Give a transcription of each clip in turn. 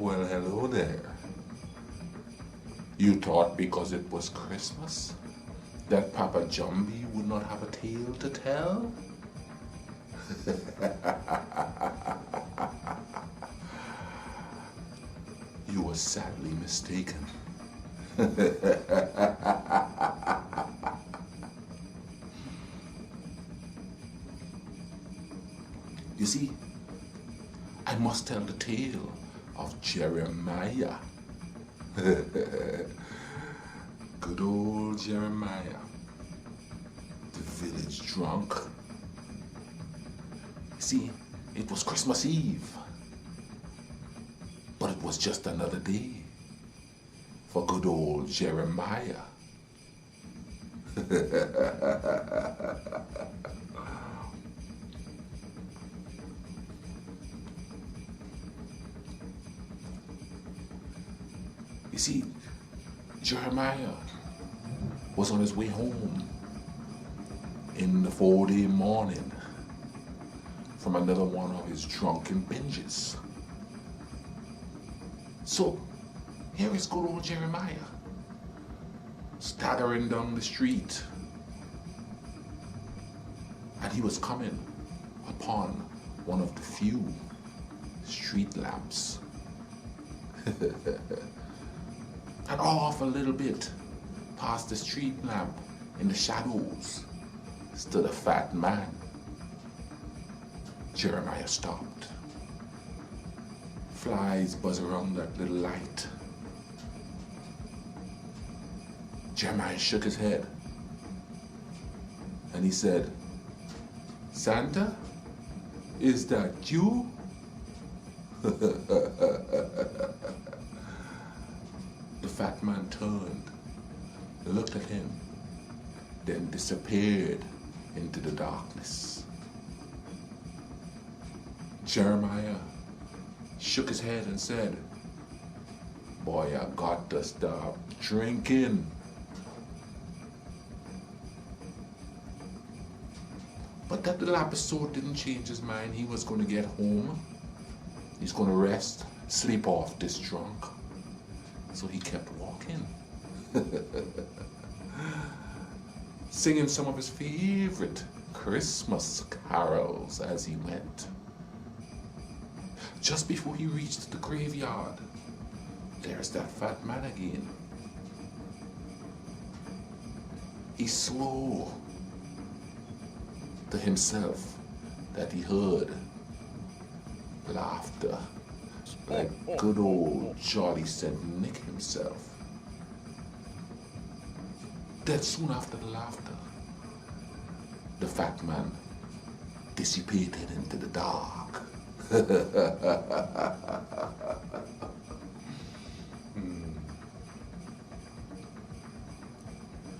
Well, hello there. You thought because it was Christmas that Papa Jumbie would not have a tale to tell? You were sadly mistaken. You see, I must tell the tale of Jeremiah. Good old Jeremiah, the village drunk. You see, it was Christmas Eve, but it was just another day for good old Jeremiah. You see, Jeremiah was on his way home in the 4-day morning from another one of his drunken binges. So, here is good old Jeremiah, staggering down the street, and he was coming upon one of the few street lamps. And off a little bit, past the street lamp, in the shadows, stood a fat man. Jeremiah stopped. Flies buzz around that little light. Jeremiah shook his head and he said, "Santa, is that you?" The fat man turned, looked at him, then disappeared into the darkness. Jeremiah shook his head and said, "Boy, I got to stop drinking." But that little episode didn't change his mind. He was going to get home. He's going to rest, sleep off this drunk. So he kept walking, singing some of his favorite Christmas carols as he went. Just before he reached the graveyard, there's that fat man again. He swore to himself that he heard laughter, like good old Jolly St. Nick himself. Then soon after the laughter, the fat man dissipated into the dark.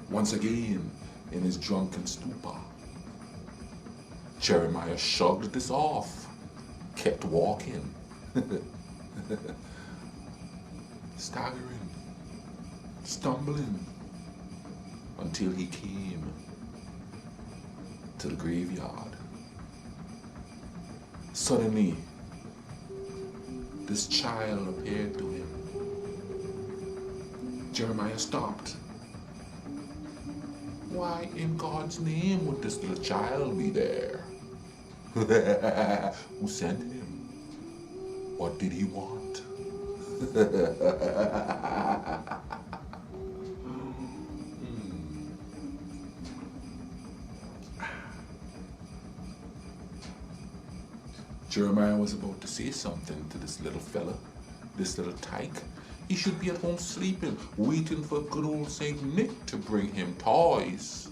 Once again, in his drunken stupor, Jeremiah shrugged this off, kept walking. Staggering, stumbling, until he came to the graveyard. Suddenly, this child appeared to him. Jeremiah stopped. Why in God's name would this little child be there? Who sent him? What did he want? Jeremiah was about to say something to this little fella, this little tyke. He should be at home sleeping, waiting for good old Saint Nick to bring him toys.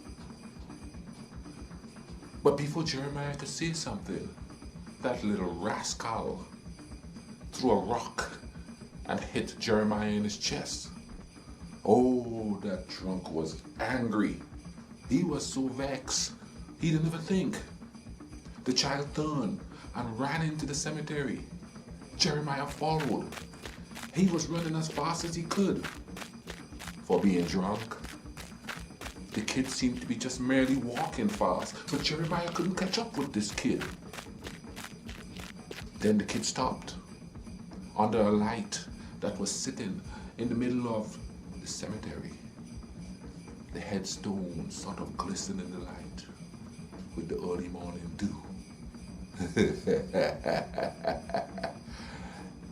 But before Jeremiah could say something, that little rascal threw a rock and hit Jeremiah in his chest. Oh, that drunk was angry. He was so vexed, he didn't even think. The child turned and ran into the cemetery. Jeremiah followed. He was running as fast as he could. For being drunk, the kid seemed to be just merely walking fast, but Jeremiah couldn't catch up with this kid. Then the kid stopped. under a light that was sitting in the middle of the cemetery. The headstone sort of glistened in the light with the early morning dew.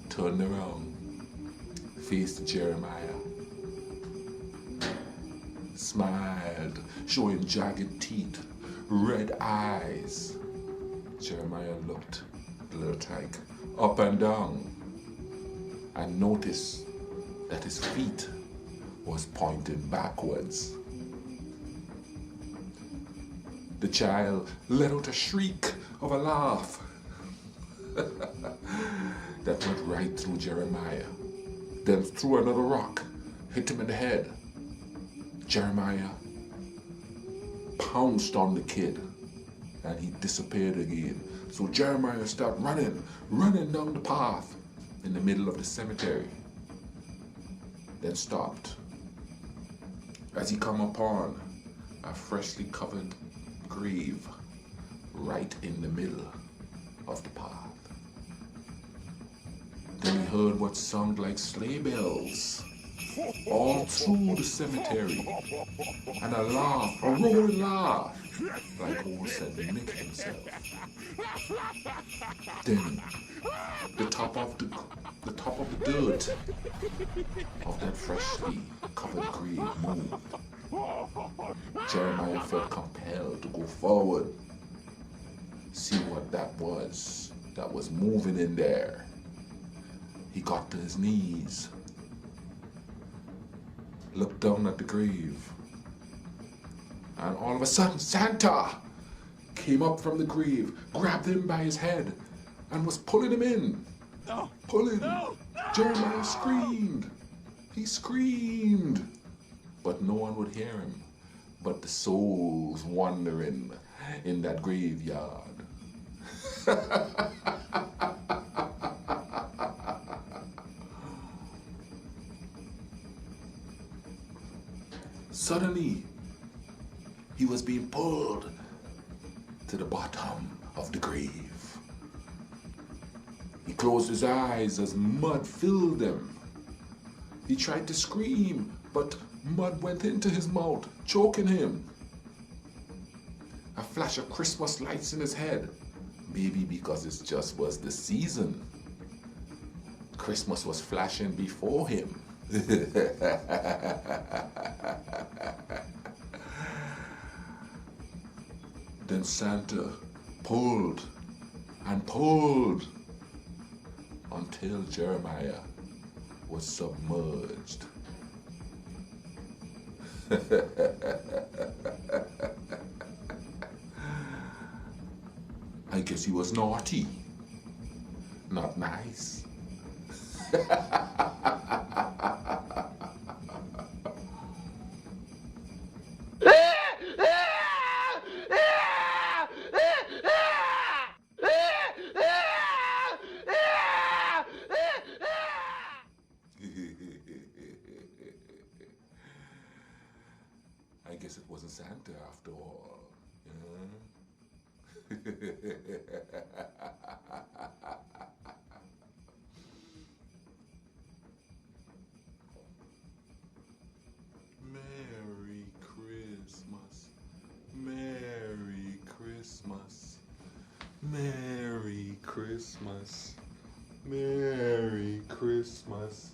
Turned around, faced Jeremiah, smiled, showing jagged teeth, red eyes. Jeremiah looked the little tyke up and down and noticed that his feet was pointing backwards. The child let out a shriek of a laugh that went right through Jeremiah, then threw another rock, hit him in the head. Jeremiah pounced on the kid and he disappeared again. So Jeremiah started running down the path in the middle of the cemetery, then stopped as he come upon a freshly covered grave right in the middle of the path. Then he heard what sounded like sleigh bells all through the cemetery, and a laugh, a roaring laugh, like old St. Nick himself. Then the top of the dirt of that freshly covered grave moved. Jeremiah felt compelled to go forward, see what that was moving in there. He got to his knees, looked down at the grave, and all of a sudden Santa came up from the grave, grabbed him by his head, and was pulling him in. No. Pulling. No. Jeremiah screamed. He screamed. But no one would hear him but the souls wandering in that graveyard. Suddenly, he was being pulled to the bottom of the grave. He closed his eyes as mud filled them. He tried to scream, but mud went into his mouth, choking him. A flash of Christmas lights in his head, maybe because it just was the season. Christmas was flashing before him. Then Santa pulled and pulled until Jeremiah was submerged. I guess he was naughty, not nice. I guess it wasn't Santa after all. Merry Christmas, Merry Christmas, Merry Christmas, Merry Christmas,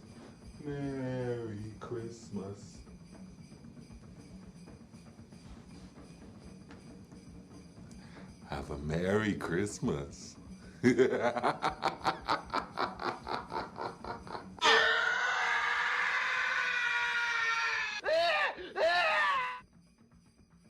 Merry Christmas. Have a Merry Christmas.